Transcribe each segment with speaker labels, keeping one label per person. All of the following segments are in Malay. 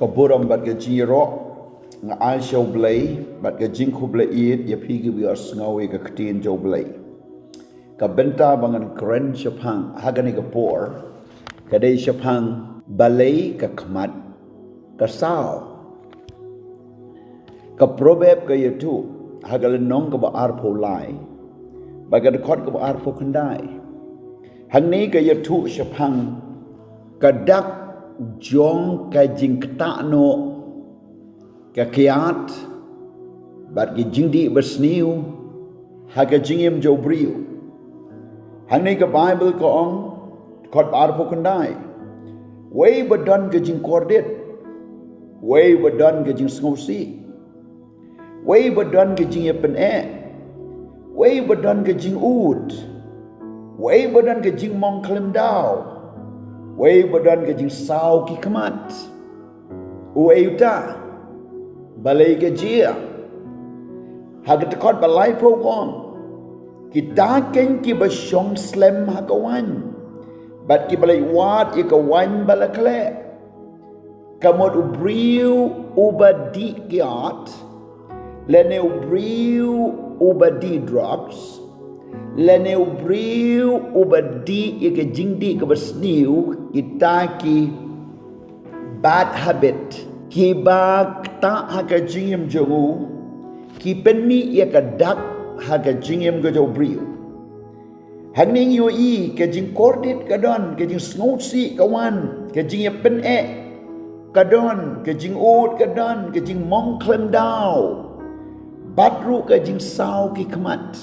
Speaker 1: Kaburam bat ke jiro nga al show Balei bat ke jing khu Balei ya pigi bios ngawe ke ketin jo Balei ka benta bangan keren Shapang hagani ke por kadai Shapang Balei ke Khmat ka sao ka probeb ke yetu hagal nong ka ba arpo lai baga khot ka ba arpo khandai hangni ke yetu Shapang kadak jong ka jing kta no ka kiat bat gi jingdi bersniu haga jingim jo briu hangni ka Bible ko ong khot arpo khandai way badan ke jing kordet way badan ke jing sngosi way badan ke jing pen way badan ke jing ud way badan ke jing mong klem dau way badan ke jing sao ki Khmat way uta Balei ke jia hagat khot balai po gong kita ken ki basyong slem hakawan bat ki balai wat i kawan balakle kamot ubriu ubadi kiat lene ubriu ubadi drops lene ubriu ubadi i ke jingdi ke basniu kita ki bad habit ki ba ta haka jingim jongu ki penmi ya ka dak haka jingim go jo briu hangning yo i ke jing kordit ka don ke jing snotsi kawan ke jing ya pen ka don ke jing ud ka don ke jing mong klem dau batru ke jing sao ki Khmat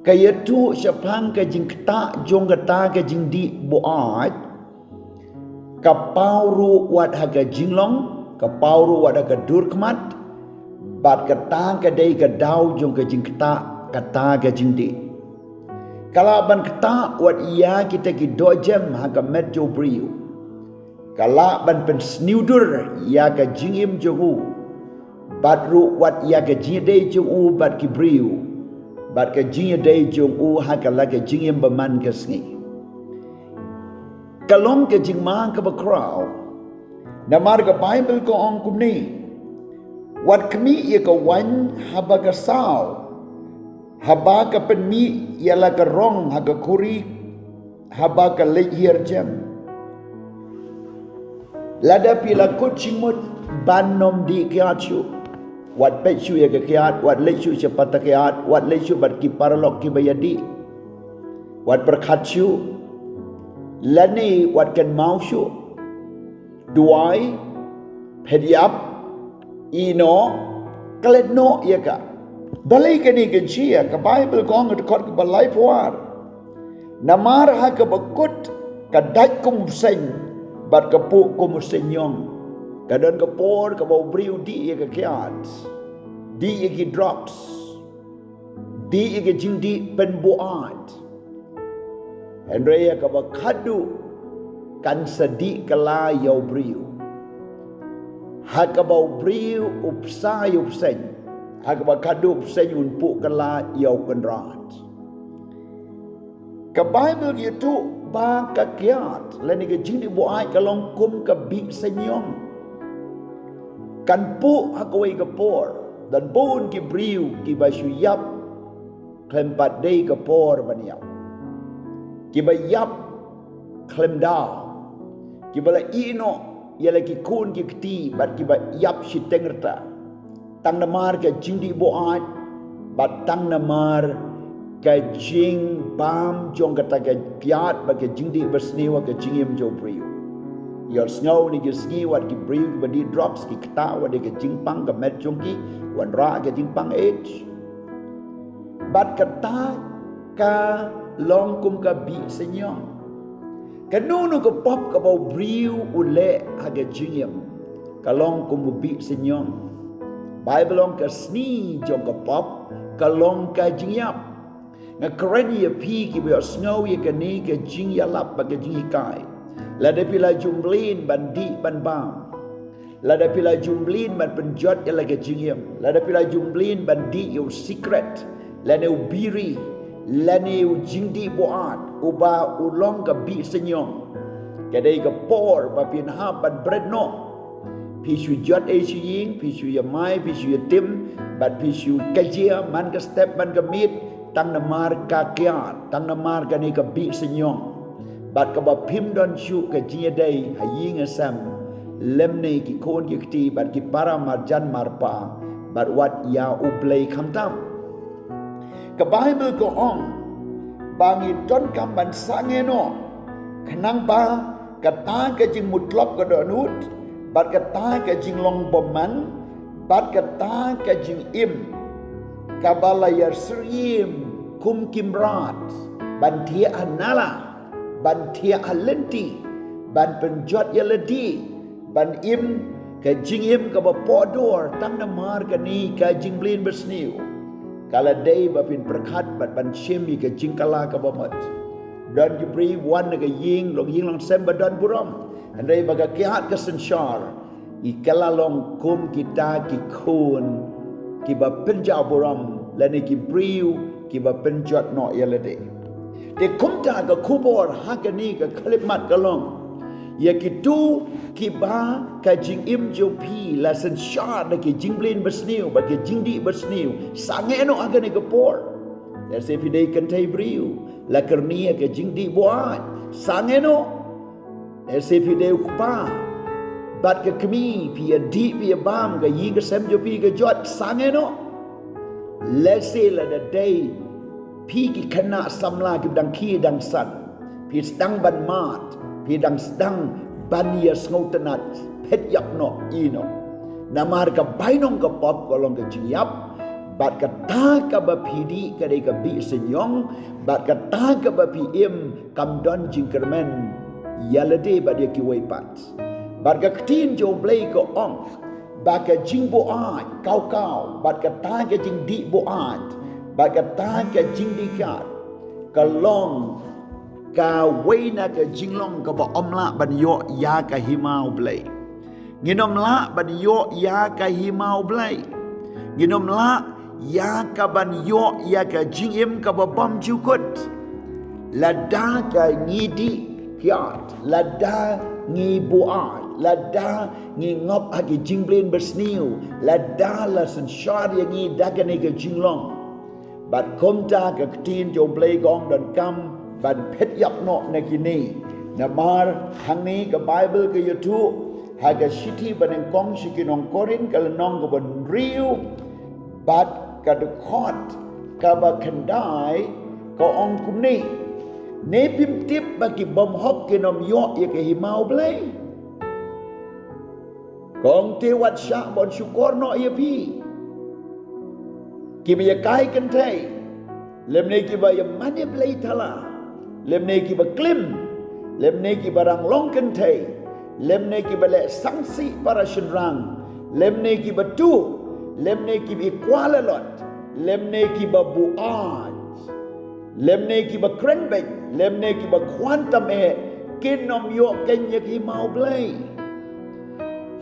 Speaker 1: kaya tu Shapang ke jing kta jong kata ke jing di boat kapauru wat haga jinglong kapauru wat haga dur Khmat bat kata ke dei ke dau jong ke jing kata ke jing di kala ban kta wat ia kita ki dojem haga met jo briu kala ban pen sniudur ia ke jingim jogu batru wat ia ke jing dei jogu bat ki briu bat ke jing dei jong u haga la ke jingim baman ke sngi kalong ke jing ma ka bakrau namar ka Bible ko ong kumni wat kami ye ka wan haba ka sao haba ka penmi yala ka rong haga kuri haba ka lehir jam lada pila kucimut banom di kiachu wat pechu ya ke kiat wat lechu sepata kiat wat lechu bat ki paralok ki bayadi wat perkhachu lani wat kan mau shu duai pediap ino kledno ya ka Balei ke ni ke jia ka Bible ko ngot kot ka balai puar namar ha ka bakut ka dai kum sen bat ka pu kum senyong kadon ka por ka bau briu di ya ka kiat di ya ki drops di ya ki jingdi pen buat Andrea ka bakadu kan sedi kala yau briu ha ka bau briu upsa upsen ha ka bakadu upsen unpu kala yau kenrat ka Bible itu ba ka kiat leni ke jingdi buat kalong kum ka bi senyong kan pu hakawai ke por dan bun ki briu ki basu yap klempat dei ke por baniap ki bayap klem da ki bala ino yala ki kun ki kti bat ki ba yap si tengerta tang namar ke jingdi boat bat tang namar ke jing bam jong kata ke piat ba ke jingdi bersniwa ke jingim jo briu your snow ni ki ski wat ki briu ba di drops ki kta wa de ke jingpang ka met jong ki wan ra ke jingpang age bat kata ka long kum ka bi senyong kanunu ka pop ka bau briu ule haga jingim ka long kum bi senyong Bible long ka sni jong ka pop ka long ka jingyap nga kreni ya pi ki bi snow ye ka ni ka jingya lap ba ka jingikai lada pila jumblin bandi ban bam lada pila jumblin ban penjot ya lagi jingyam lada pila jumblin bandi yo secret lane ubiri lane ujingdi boat uba ulong ka bi senyong kadai ka por ba pinha ban bread no พี่ชูยอดชูยิงพี่ชูยาไม้พี่ชูยาติมบัดพี่ชูกะเจียมันก็สเต็ปมันก็มีดตั้งนามารกาเกียดตั้งนามารกันนี่ก็บีสยองบัดก็บอกพิมดอนชูกะเจียได้หายิงแซมเล่มนี้กิโคนกิกตีบัดกิปารามาจันมารปาบัดวัดยาอุเบลยคำตั้มกับไบเบิลก็อ่องบางอีจนกำบันสังเงโนขนังปากตาก็จึงมุดลบกระโดดนุดบัดกตาก็จึงลงบ่มันบัดกตาก็จึงอิ่มกับาลายสรีมคุมกิมราดบันเทียอันนาลาบันเทียอันเลนตีบันเป็นจอดยาลดีบันอิ่มก็จึงอิ่มกับปอดอร์ตั้งนามารกันนี้ก็จึงเปลี่ยนเบสนิวกาลเดย์บัดเป็นประคัดบัดเชมีก็จึงกลากับบ่หมดดอนยูบรีวันก็ยิงลองเซมบัดดอนบุรมอันใดบักกิฮัดก็สัญชาร์อีกละลองคุมกิตากิคูนกิบเป็นเจ้าบุรมและในกิบริวกิบเป็นจอดหน่อยละเดแต่คุมตากับคูบอร์ฮักนี่กับคลิปมัดกะลองอยากกิดูกิบากับจิงอิมโจพีและสัญชาร์และกิจิงเบลนบัสนิวบักกิจิงดีบัสนิวสังเกตโนฮักนี่กับปอร์แต่เซพิเดกันไทบริวและกรณีกับจิงดีบัวสังเกตโนแต่เซพิเดคุปาบัดกับขมีพี่ดีพี่บามกับยิงกับเซมโจพีกับจอดสังเกตโนและเซลละเดย์พี่กิขณะสำลากิดังขี้ดังสันพี่ดังบันมาดพี่ดังบันยาสงตนัดเพชรยับโนอีโนนามาร์กับใบนองกับปอบก็ลองกับจิยับบัดกับตากับพี่ดีกับได้กับบีสยองบัดกับตากับพี่เอ็มกำดอนจิงกระแมนยาละเดย์บัดยากิไวปัดบัดกับทีนโจเบลย์ก็อ่องบัดกับจิงโบอาดเก่าบัดกับตากับจิงดีโบอาดบัดกับตากับจิงดีกาดก็ลองกาเวนักจิงลองกับอมละบันโยยากะฮิมาเบลย์งินอมละบันโยยากะฮิมาเบลย์งินอมละยากะบันโยยากะจิงเอ็มกับบัมจุกุดละดากะงีดีกาดละดางีบัวละดางีงบอากิจิงเบลนเบสนิวละดาละสัญชาติงีดากันเอกจิงลองบัดคมตากับทีนโจเบลกองดันกำบัดเพชรยับโนในกินีนามาร์ทางนี้กับไบเบิลกับยูทูบหากชิตีบันกองชิกินองกอรินกับน้องกับบันริวบัดกับดุคอดกับบัคันได้กับองคุมนี้ในพิมทิพบากิบอมฮอกกินอมยออีกหิมาวเบลย์กองเทวัดชาบอนชุกอร์โนเอพีกิบยากายกันเทเล่มนี้กิบยามันเบลย์ทลาเล่มนี้กิบกลิมเล่มนี้กิบรังลงกันเทเล่มนี้กิบเละสังสีปาราชนรังเล่มนี้กิบตูเล่มนี้กิบอีควาลลอดเล่มนี้กิบบูอาดเล่มนี้กิบเครนเบกเล่มนี้กิบควอนตัมเอกินนมโยกันยากิมาเบลย์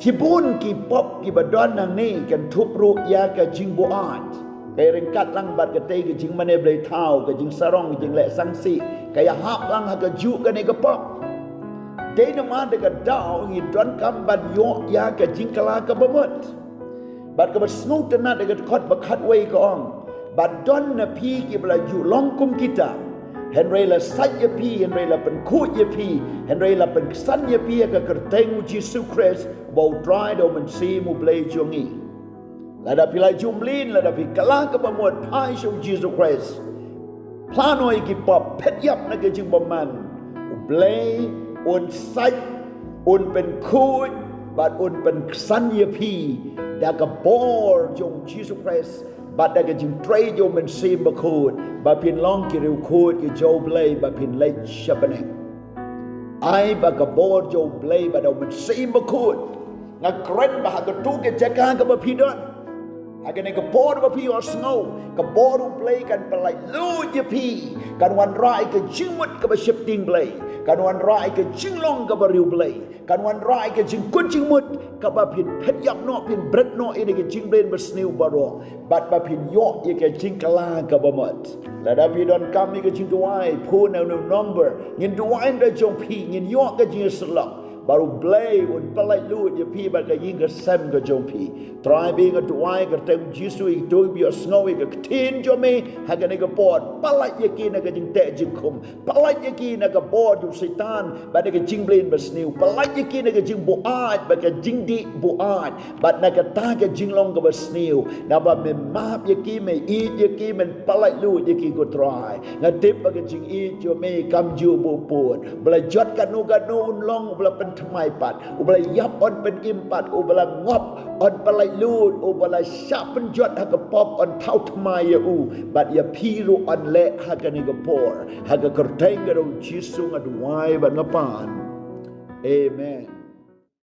Speaker 1: ที่พูนกิปอบกิบดอนนางนี้กันทุบรูยากะจิงบูอาดกายเริงกัดลังบัดกะเตกะจิงมันเอเบลย์เท้ากะจิงสารองกะจิงเละสังสีกายหับลังหากะจุกันเอกปอบเดนมาเดกะดาวอีดอนกำบัดโยยากะจิงกลากะบมดบัดกะบัดสนุตนะเดกะคอดบักคัดไว้กองบัดดอนนะพี่กิบละอยู่ลองกุมกิตาเห็นไรละสัยพี่เห็นไรละเป็นคู่ยพี่เห็นไรละเป็นสัญญพี่กับกระเตงอุจิสุคริสบาวดรายดอมันซีมุเบลจงอีและดับพิลายจุมลินและดับพิกลากบหมดพายชูจิสุคริสพลานอยกิปอบเพชรยับนักจึงบมันอุเบลอุนสัยอุนเป็นคู่บัดอุนเป็นสัญญพี่ดากบอร์จงจิสุคริสบัดได้ก็จึงเทรโยมันซีมบคูดบัดพินลองกิริวคูดกิโจเบลย์บัดพินเลชบันเองไอ้บัดกบอร์โจเบลย์บัดเอามันซีมบคูดนักเรนบัดก็ตู้กิจการกับบัดพินดอนหากในกบอร์บัดพินอสโนกบอร์เบลย์กันไปไล่ลูยพี่กันวันร้ายก็จิงมุดกับบัดชิปติงเบลย์กันวันร้ายก็จิงลองกับบัดริวเบลย์กันวันร้ายก็จิงกุนจิงมุดกับบัดพินเพชรยับโนพินเบรดโนอีนี่ก็จิงเบลนบัดสนิวบารอบัดพินโยอีก็จิงกลากับบัดหมดและดับพินดอนกำนี่ก็จิงตัวไอ้พูดแนวนัมเบอร์ยินตัวไอ้ได้จงพียินโยก็จิงสลับ baru Balei un palai lu je pi ba ka yin ka sem ka jong pi try being a duai ka tem jisu I do bi snowy ka tin jo me ha ka ne ka bod palai ye ki na ka jing te jing kum palai ye ki na ka bod ju setan ba ne ka jing blin ba sniu palai ye ki na ka jing bo aj ba ka jing di bo aj ba na ka ta ka jing long ka ba sniu na ba me map ye ki me I ye ki men palai lu ye ki ko try nga tip ba ka jing I jo me kam ju bo pon bla jot ka nu un long bla pen thmai pat u bla yap on pen im pat u bla ngop on palai lu u bla sap pen jot ha ka pop on thau thmai ye u but ya piru on le ha ka ni ka por ha ka kerteng ka ro jisu ngad wai ba ngapan amen.